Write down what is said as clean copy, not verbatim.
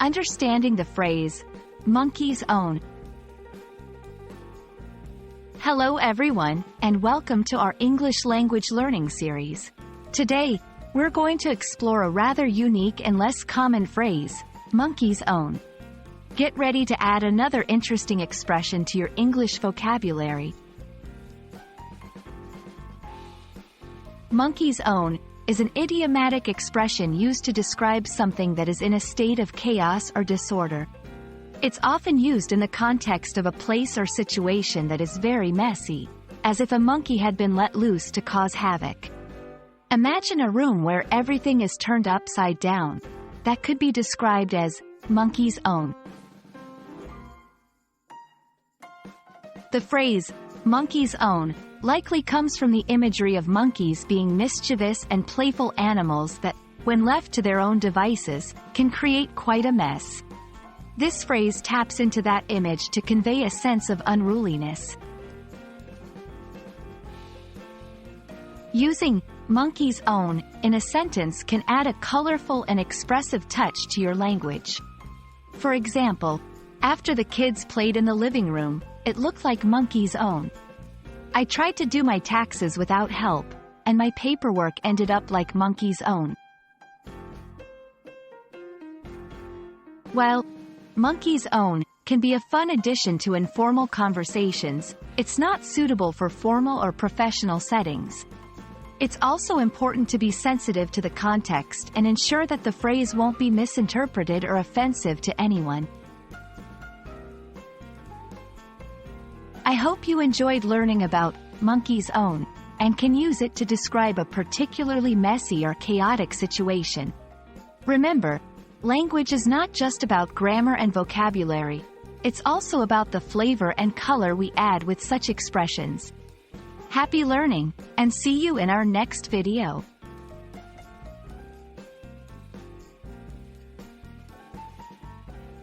Understanding the phrase, monkey's own. Hello everyone, and welcome to our English language learning series. Today, we're going to explore a rather unique and less common phrase, monkey's own. Get ready to add another interesting expression to your English vocabulary. Monkey's own is an idiomatic expression used to describe something that is in a state of chaos or disorder. It's often used in the context of a place or situation that is very messy, as if a monkey had been let loose to cause havoc. Imagine a room where everything is turned upside down. That could be described as monkey's own. The phrase, monkey's own, likely comes from the imagery of monkeys being mischievous and playful animals that, when left to their own devices, can create quite a mess. This phrase taps into that image to convey a sense of unruliness. Using monkey's own in a sentence can add a colorful and expressive touch to your language. For example, after the kids played in the living room, it looked like monkey's own. I tried to do my taxes without help, and my paperwork ended up like monkey's own. While monkey's own can be a fun addition to informal conversations, it's not suitable for formal or professional settings. It's also important to be sensitive to the context and ensure that the phrase won't be misinterpreted or offensive to anyone. I hope you enjoyed learning about monkey's own and can use it to describe a particularly messy or chaotic situation. Remember, language is not just about grammar and vocabulary, it's also about the flavor and color we add with such expressions. Happy learning, and see you in our next video.